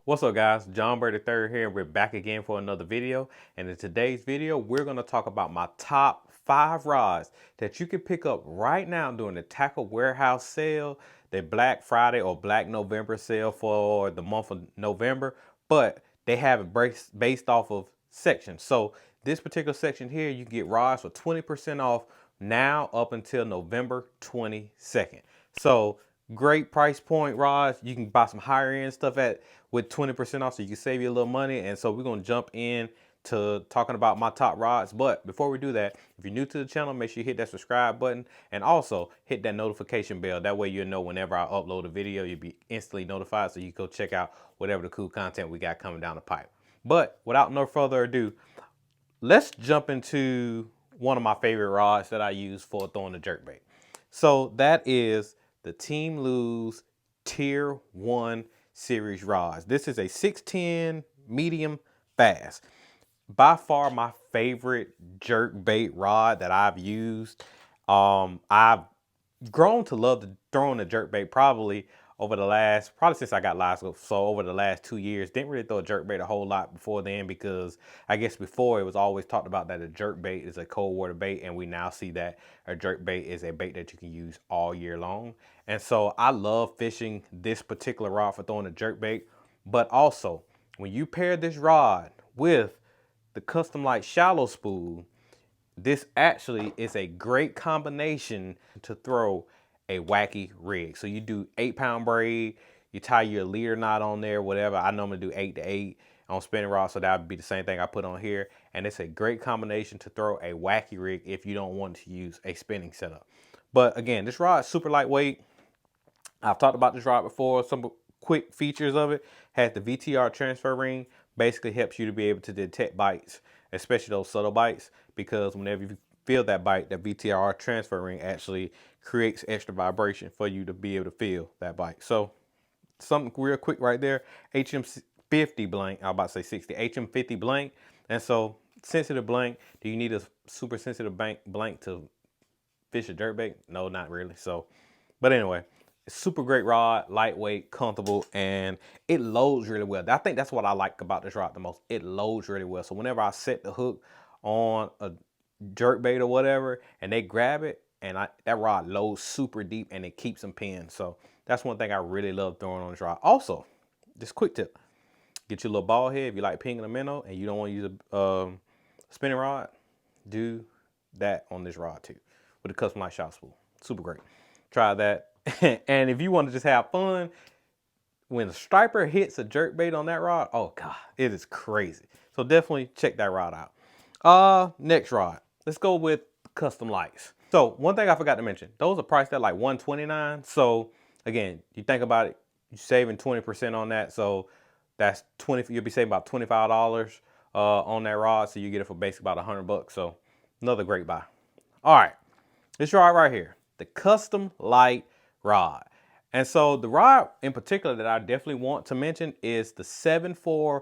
What's up guys, John Bird III here, and we're back again for another video. And in today's video, we're going to talk about my top 5 rods that you can pick up right now during the Tackle Warehouse sale, the Black Friday or Black November sale for the month of November, but they have it based off of sections. So this particular section here, you can get rods for 20% off now up until November 22nd. So great price point rods. You can buy some higher end stuff at with 20% off, so you can save you a little money. And so we're gonna jump in to talking about my top rods. But before we do that, if you're new to the channel, make sure you hit that subscribe button and also hit that notification bell. That way you'll know whenever I upload a video, you'll be instantly notified, so you can go check out whatever the cool content we got coming down the pipe. But without no further ado, let's jump into one of my favorite rods that I use for throwing the jerkbait. So that is the Team Lews Tier 1 series rods. This is a 610 medium fast. By far my favorite jerkbait rod that I've used. I've grown to love throwing the jerkbait probably since I got Lews. So over the last 2 years, didn't really throw a jerkbait a whole lot before then, because I guess before it was always talked about that a jerkbait is a cold water bait, and we now see that a jerkbait is a bait that you can use all year long. And so I love fishing this particular rod for throwing a jerkbait. But also, when you pair this rod with the Custom Light shallow spool, this actually is a great combination to throw a wacky rig. So you do 8-pound braid, you tie your leader knot on there, whatever. I normally do 8 to 8 on spinning rod, so that would be the same thing I put on here. And it's a great combination to throw a wacky rig if you don't want to use a spinning setup. But again, this rod is super lightweight. I've talked about this rod before. Some quick features of it: has the VTR transfer ring, basically helps you to be able to detect bites, especially those subtle bites, because whenever you feel that bite, the VTR transfer ring actually creates extra vibration for you to be able to feel that bite. So something real quick right there: HM50 blank, I was about to say 60, HM50 blank. And so sensitive blank. Do you need a super sensitive blank to fish a jerkbait? No, not really. So, but anyway, super great rod, lightweight, comfortable, and it loads really well. I think that's what I like about this rod the most. It loads really well. So whenever I set the hook on a jerkbait or whatever, and they grab it, and that rod loads super deep, and it keeps them pinned. So that's one thing I really love throwing on this rod. Also, just quick tip: get your little ball head if you like pinging a minnow and you don't want to use a spinning rod. Do that on this rod too, with a Custom Light shot spool. Super great. Try that. And if you want to just have fun, when the striper hits a jerkbait on that rod, oh god, it is crazy. So definitely check that rod out. Next rod, let's go with Custom Lights. So one thing I forgot to mention, those are priced at like $129. So again, you think about it, you're saving 20% on that. So that's 20. You'll be saving about $25 on that rod. So you get it for basically about $100. So another great buy. All right, this rod right here, the Custom Light rod. And so the rod in particular that I definitely want to mention is the 7.4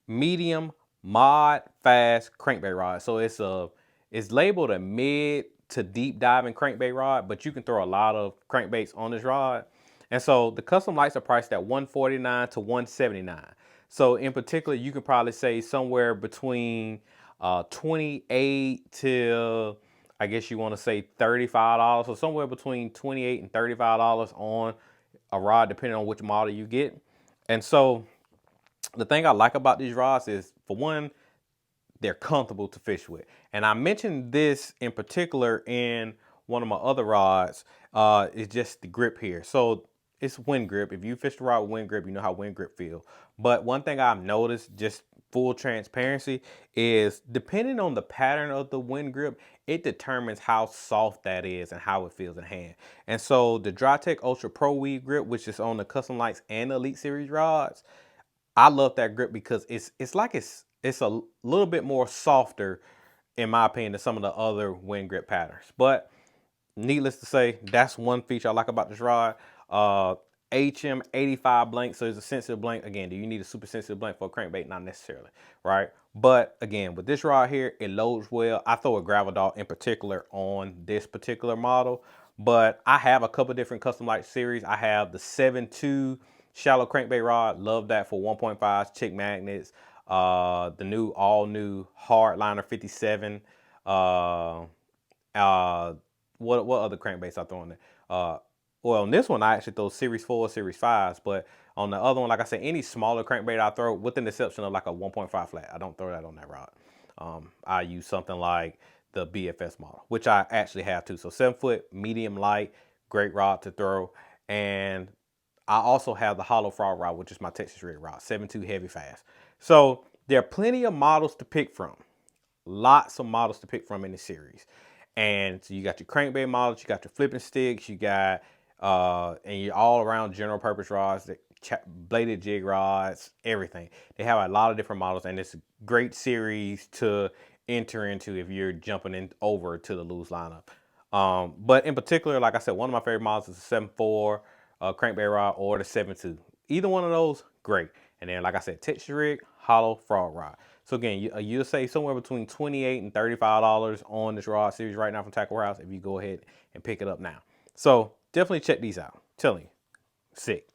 medium mod fast crankbait rod. So it's labeled a mid to deep diving crankbait rod, but you can throw a lot of crankbaits on this rod. And so the Custom Lights are priced at $149 to $179. So in particular, you could probably say somewhere between 28 to, I guess you want to say $35. So somewhere between $28 and $35 on a rod, depending on which model you get. And so the thing I like about these rods is, for one, they're comfortable to fish with. And I mentioned this in particular in one of my other rods. It's just the grip here. So it's wind grip. If you fish the rod with wind grip, you know how wind grip feel. But one thing I've noticed, just full transparency, is depending on the pattern of the wind grip, it determines how soft that is and how it feels in hand. And so the Drytech Ultra Pro Weave grip, which is on the Custom Lights and Elite Series rods, I love that grip because it's a little bit more softer, in my opinion, than some of the other wind grip patterns. But needless to say, that's one feature I like about this rod. HM85 blank, so it's a sensitive blank. Again, do you need a super sensitive blank for a crankbait? Not necessarily, right? But again, with this rod here, it loads well. I throw a gravel dog in particular on this particular model, but I have a couple different Custom Light series. I have the 7.2 shallow crankbait rod. Love that for 1.5 chick magnets. The all new hardliner 57. Uh, uh, what other crankbaits I throw in there? Well, on this one I actually throw Series 4, Series 5s, but on the other one, like I said, any smaller crankbait I throw, with an exception of like a 1.5 flat, I don't throw that on that rod. I use something like the BFS model, which I actually have too. So 7-foot, medium light, great rod to throw. And I also have the hollow frog rod, which is my Texas rig rod, 7.2 heavy fast. So there are plenty of models to pick from. Lots of models to pick from in the series. And so you got your crankbait models, you got your flipping sticks, you got and your all around general purpose rods, bladed jig rods, everything. They have a lot of different models, and it's a great series to enter into if you're jumping in over to the Lews lineup. But in particular, like I said, one of my favorite models is the 7.4 crankbait rod or the 7.2. Either one of those, great. And then, like I said, Texas rig, hollow frog rod. So again, you'll save somewhere between $28 and $35 on this rod series right now from Tackle Warehouse if you go ahead and pick it up now. So definitely check these out. I'm telling you, sick.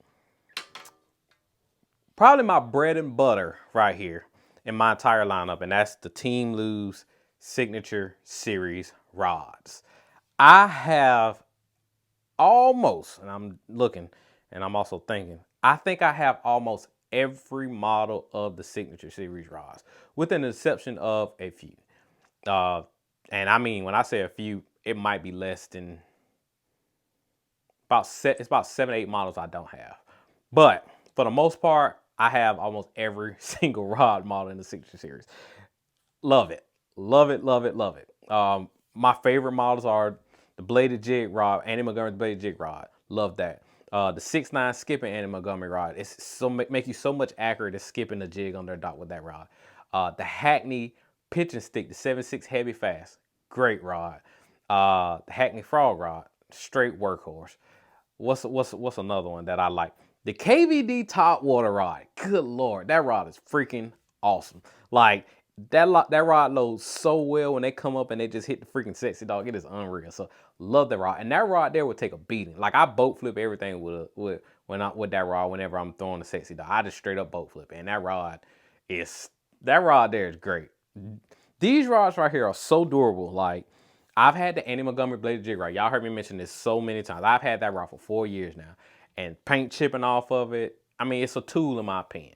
Probably my bread and butter right here in my entire lineup, and that's the Team Lews Signature Series rods. I have almost, and I'm looking, and I'm also thinking, I think I have almost every model of the Signature Series rods, with an exception of a few. And I mean, when I say a few, it might be less than it's about 7, 8 models I don't have. But for the most part, I have almost every single rod model in the Signature Series. Love it. Love it, love it, love it. My favorite models are the bladed jig rod, Andy Montgomery's bladed jig rod. Love that. The 6.9 skipping Andy Montgomery rod. It's so make you so much accurate at skipping the jig on their dock with that rod. The Hackney pitching stick, the 7.6 heavy fast. Great rod. The Hackney frog rod, straight workhorse. What's another one that I like? The KVD top water rod. Good Lord, that rod is freaking awesome. Like that rod loads so well when they come up and they just hit the freaking sexy dog. It is unreal. So love that rod. And that rod there would take a beating. Like I boat flip everything with that rod whenever I'm throwing the sexy dog. I just straight up boat flip. And that rod there is great. These rods right here are so durable. Like I've had the Andy Montgomery bladed jig rod. Y'all heard me mention this so many times. I've had that rod for 4 years now. And paint chipping off of it, I mean, it's a tool in my opinion.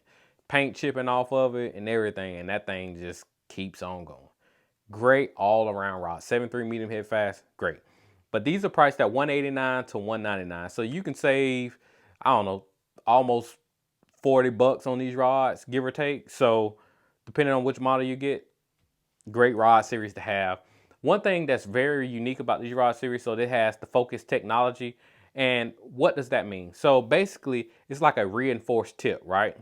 Paint chipping off of it and everything, and that thing just keeps on going. Great all around rod. 7.3 medium head fast, great. But these are priced at $189 to $199. So you can save, I don't know, almost $40 on these rods, give or take. So depending on which model you get, great rod series to have. One thing that's very unique about these rod series, so it has the focus technology. And what does that mean? So basically, it's like a reinforced tip, right?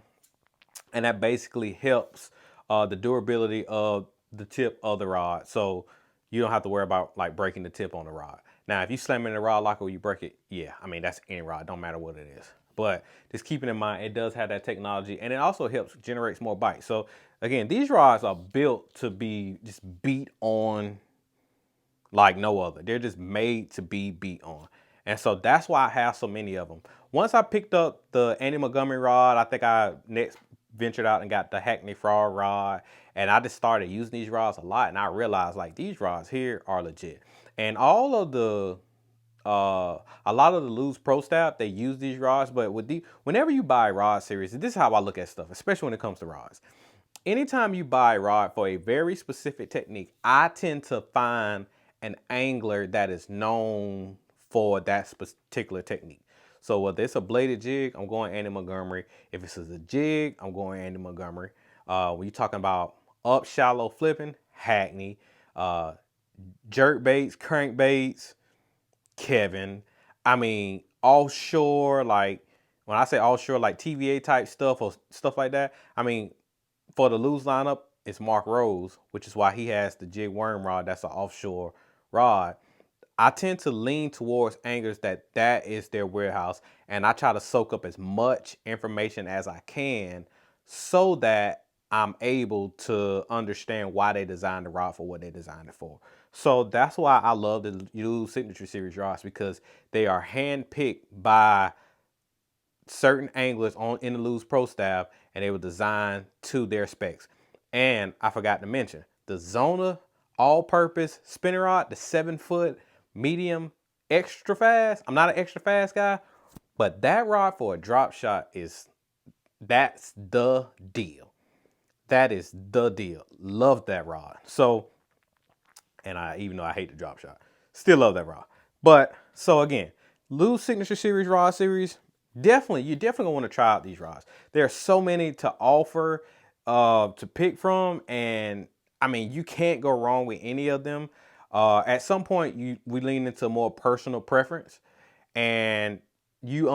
And that basically helps the durability of the tip of the rod. So you don't have to worry about like breaking the tip on the rod. Now, if you slam in the rod locker or you break it, yeah, I mean, that's any rod, don't matter what it is. But just keeping in mind, it does have that technology, and it also helps generates more bites. So again, these rods are built to be just beat on like no other. They're just made to be beat on. And so that's why I have so many of them. Once I picked up the Andy Montgomery rod, I think I next ventured out and got the Hackney frog rod. And I just started using these rods a lot. And I realized like these rods here are legit. And all of the, a lot of the Lews Pro staff, they use these rods. But whenever you buy a rod series, this is how I look at stuff, especially when it comes to rods. Anytime you buy a rod for a very specific technique, I tend to find an angler that is known for that particular technique. So whether it's a bladed jig, I'm going Andy Montgomery. If it's a jig, I'm going Andy Montgomery. When you're talking about up shallow flipping, Hackney. Jerk baits, crank baits, Kevin. I mean, offshore, like when I say offshore, like TVA type stuff or stuff like that. I mean, for the Lews lineup, it's Mark Rose, which is why he has the jig worm rod. That's an offshore rod. I tend to lean towards anglers that is their warehouse, and I try to soak up as much information as I can so that I'm able to understand why they designed the rod for what they designed it for. So that's why I love the Lews Signature Series rods, because they are handpicked by certain anglers on in the Lews Pro staff, and they were designed to their specs. And I forgot to mention the Zona all-purpose spinning rod, the 7-foot medium extra fast. I'm not an extra fast guy, but that rod for a drop shot that's the deal. That is the deal. Love that rod. So, and even though I hate the drop shot, still love that rod. But so again, Lews Signature Series rod series, you definitely gonna want to try out these rods. There are so many to offer, to pick from, and I mean you can't go wrong with any of them. At some point, we lean into more personal preference, and you'll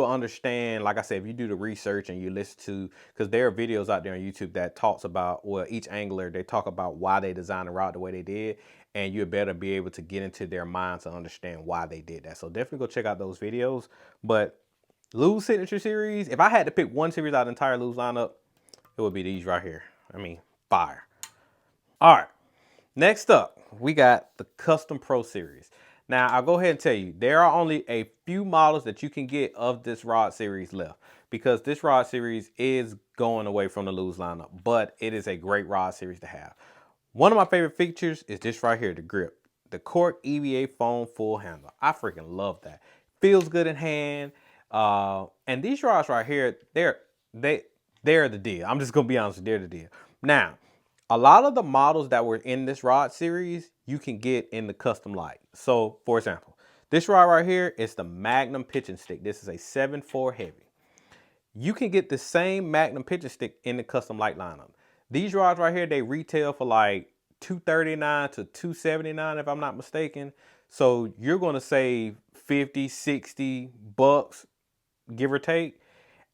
understand, like I said, if you do the research and you listen to, because there are videos out there on YouTube that talks about, well, each angler, they talk about why they designed the rod the way they did, and you better be able to get into their mind to understand why they did that. So definitely go check out those videos. But Lews Signature Series, if I had to pick one series out of the entire Lews lineup, it would be these right here. I mean, fire. All right, next up, we got the Custom Pro Series. Now, I'll go ahead and tell you, there are only a few models that you can get of this rod series left, because this rod series is going away from the Lews lineup, but it is a great rod series to have. One of my favorite features is this right here, the grip. The Cork EVA foam full handle. I freaking love that. Feels good in hand. And these rods right here, they're the deal. I'm just gonna be honest, they're the deal. Now, a lot of the models that were in this rod series, you can get in the custom light. So, for example, this rod right here is the Magnum pitching stick. This is a 7.4 heavy. You can get the same Magnum pitching stick in the custom light lineup. These rods right here, they retail for like $239 to $279 if I'm not mistaken. So you're going to save 50, 60 bucks, give or take.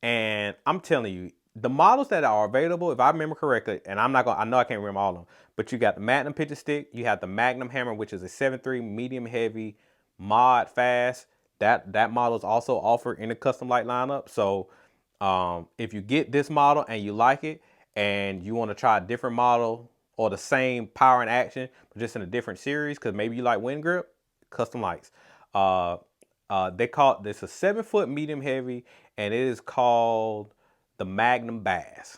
And I'm telling you, the models that are available, if I remember correctly, and I know I can't remember all of them, but you got the Magnum pitching stick, you have the Magnum hammer, which is a 7.3 medium heavy mod fast. That model is also offered in the custom light lineup. So if you get this model and you like it, and you want to try a different model or the same power and action, but just in a different series, because maybe you like wind grip, custom lights. They call this a 7-foot medium heavy, and it is called the Magnum Bass.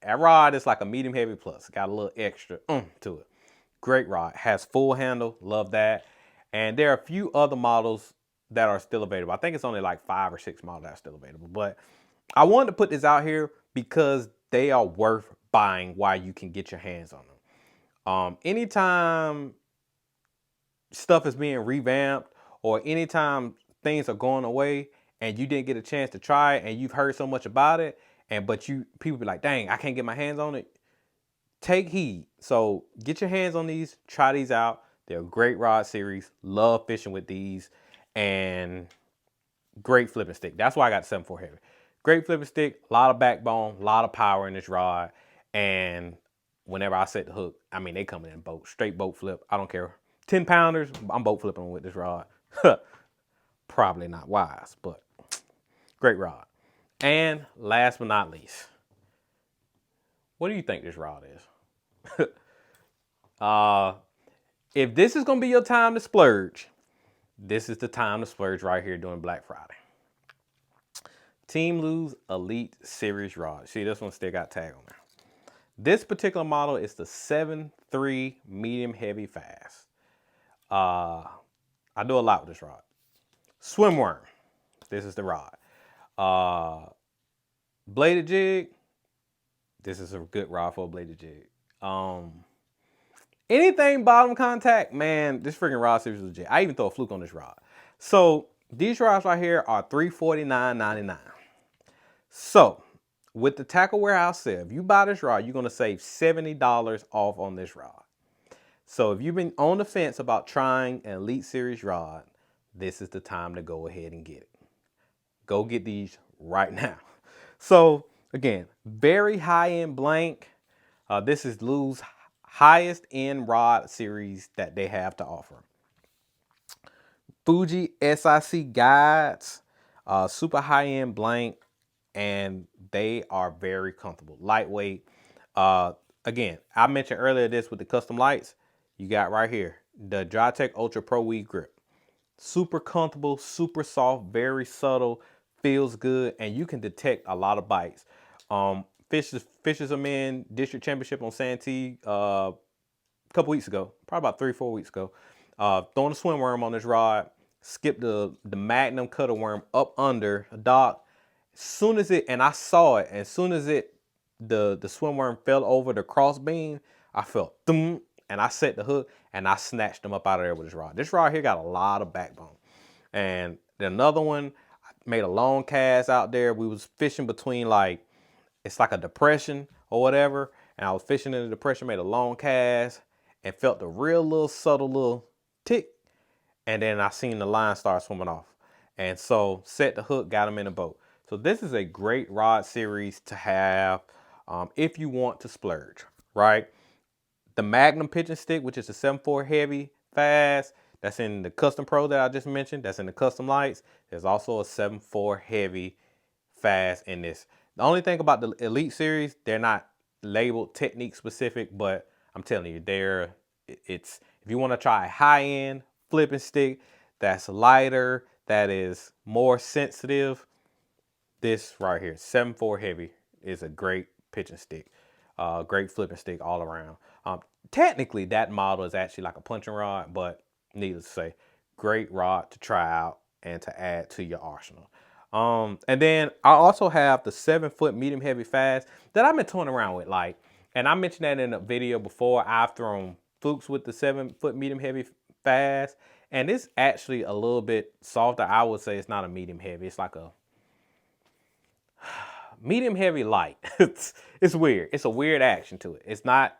That rod is like a medium heavy plus. Got a little extra to it. Great rod. Has full handle. Love that. And there are a few other models that are still available. I think it's only like 5 or 6 models that are still available. But I wanted to put this out here because they are worth buying while you can get your hands on them. Anytime stuff is being revamped, or anytime things are going away and you didn't get a chance to try it and you've heard so much about it, but people be like, dang, I can't get my hands on it. Take heed. So get your hands on these, try these out. They're a great rod series. Love fishing with these, and great flipping stick. That's why I got 7.4 heavy. Great flipping stick, a lot of backbone, a lot of power in this rod. And whenever I set the hook, I mean, they come in boat, straight boat flip. I don't care. 10 pounders, I'm boat flipping with this rod. Probably not wise, but great rod. And last but not least, what do you think this rod is? If this is gonna be your time to splurge, this is the time to splurge right here during Black Friday. Team Lews Elite Series rod. See, this one still got tag on there. This particular model is the 7.3 medium heavy fast. I do a lot with this rod. Swimworm. This is the rod. Bladed jig. This is a good rod for a bladed jig. Anything bottom contact, man, this freaking rod series is legit. I even throw a fluke on this rod. So these rods right here are $349.99. So with the Tackle Warehouse sale, if you buy this rod, you're gonna save $70 off on this rod. So if you've been on the fence about trying an Elite Series rod, this is the time to go ahead and get it. Go get these right now. So again, very high-end blank. This is Lews' highest end rod series that they have to offer. Fuji SIC guides, super high-end blank, and they are very comfortable, lightweight. Again, I mentioned earlier this with the custom lights. You got right here the Drytech Ultra Pro Weed Grip. Super comfortable, super soft, very subtle, feels good, and you can detect a lot of bites. Fishermen District Championship on Santee a couple weeks ago, probably about 3-4 weeks ago. Throwing a swim worm on this rod, skipped the Magnum cutter worm up under a dock. Soon as it, and I saw it, and as soon as the swim worm fell over the cross beam, I felt thump, and I set the hook and I snatched them up out of there with this rod. This rod here got a lot of backbone. And then another one, I made a long cast out there. We was fishing between like, it's like a depression or whatever. And I was fishing in the depression, made a long cast and felt the real little subtle little tick. And then I seen the line start swimming off. And so set the hook, got them in the boat. So this is a great rod series to have if you want to splurge, right? The Magnum pitching stick, which is a 7.4 heavy fast, that's in the Custom Pro that I just mentioned. That's in the Custom Lights. There's also a 7.4 heavy fast in this. The only thing about the Elite series, they're not labeled technique specific, but I'm telling you, it's if you want to try a high end flipping stick that's lighter, that is more sensitive, this right here, 7.4 heavy, is a great pitching stick. Great flipping stick all around. Technically, that model is actually like a punching rod, but needless to say, great rod to try out and to add to your arsenal. And then I also have the 7-foot medium heavy fast that I've been toying around with. Like, and I mentioned that in a video before. I've thrown flukes with the 7-foot medium heavy fast, and it's actually a little bit softer. I would say it's not a medium heavy. It's like a medium heavy light. It's weird. It's a weird action to it. It's not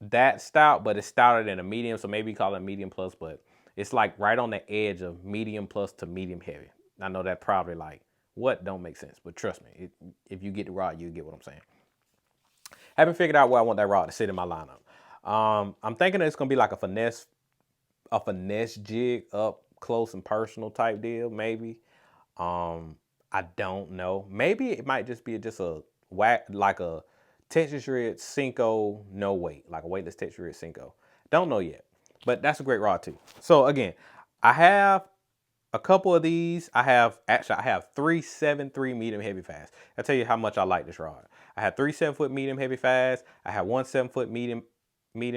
that stout, but it's stouter than a medium. So maybe call it medium plus, but it's like right on the edge of medium plus to medium heavy. I know that probably like what don't make sense, but trust me, if you get the rod, you get what I'm saying. Haven't figured out where I want that rod to sit in my lineup. I'm thinking it's gonna be like a finesse jig up close and personal type deal, maybe. I don't know. Maybe it might just be a like a Texas Red Cinco, no weight, like a weightless Texas Red Cinco. Don't know yet, but that's a great rod too. So again, I have a couple of these. I have 3 7.3 medium heavy fast. I'll tell you how much I like this rod. I have 3 7-foot medium heavy fast. I have 1 7-foot medium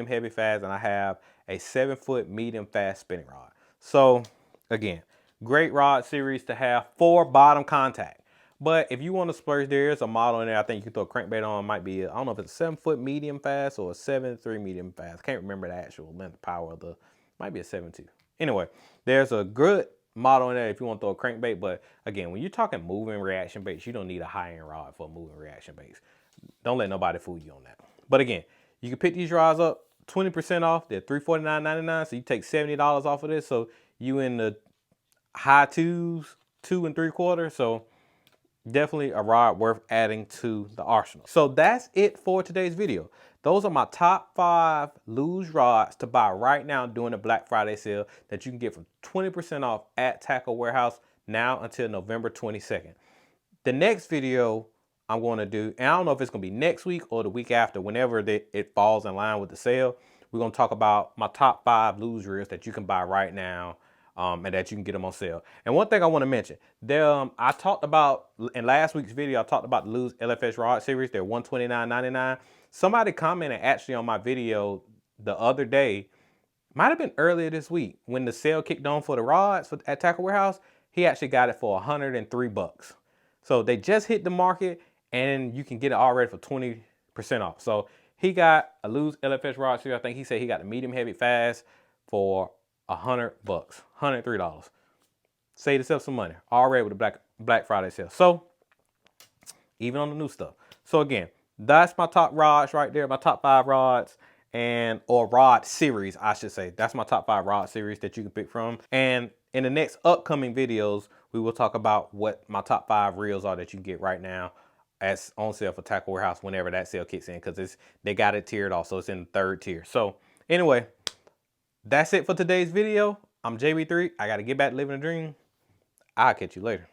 heavy fast, and I have a 7-foot medium fast spinning rod. So again, great rod series to have for bottom contact. But if you want to splurge, there is a model in there I think you can throw a crankbait on. It might be, I don't know if it's a 7-foot medium fast or a 7.3 medium fast. Can't remember the actual length power of might be a 7.2. Anyway, there's a good model in there if you want to throw a crankbait. But again, when you're talking moving reaction baits, you don't need a high-end rod for moving reaction baits. Don't let nobody fool you on that. But again, you can pick these rods up 20% off. They're $349.99, so you take $70 off of this. So you in the high twos, 2 3/4. So definitely a rod worth adding to the arsenal. So that's it for today's video. Those are my top 5 Lews rods to buy right now during the Black Friday sale that you can get for 20% off at Tackle Warehouse now until November 22nd. The next video I'm going to do, and I don't know if it's going to be next week or the week after, whenever it falls in line with the sale, we're going to talk about my top 5 Lews reels that you can buy right now. And that you can get them on sale. And one thing I want to mention, I talked about in last week's video, I talked about the Lews LFS rod series. They're $129.99. Somebody commented actually on my video the other day, might have been earlier this week when the sale kicked on for the rods at Tackle Warehouse. He actually got it for $103. So they just hit the market, and you can get it already for 20% off. So he got a Lews LFS rod series. I think he said he got the medium heavy fast for $100, $103. Save yourself some money already with the Black Friday sale. So even on the new stuff. So again, that's my top rods right there, my top 5 rods or rod series, I should say. That's my top 5 rod series that you can pick from. And in the next upcoming videos, we will talk about what my top 5 reels are that you can get right now as on sale for Tackle Warehouse whenever that sale kicks in, because they got it tiered off, so it's in the 3rd tier. So anyway, that's it for today's video. I'm JB3. I got to get back to living a dream. I'll catch you later.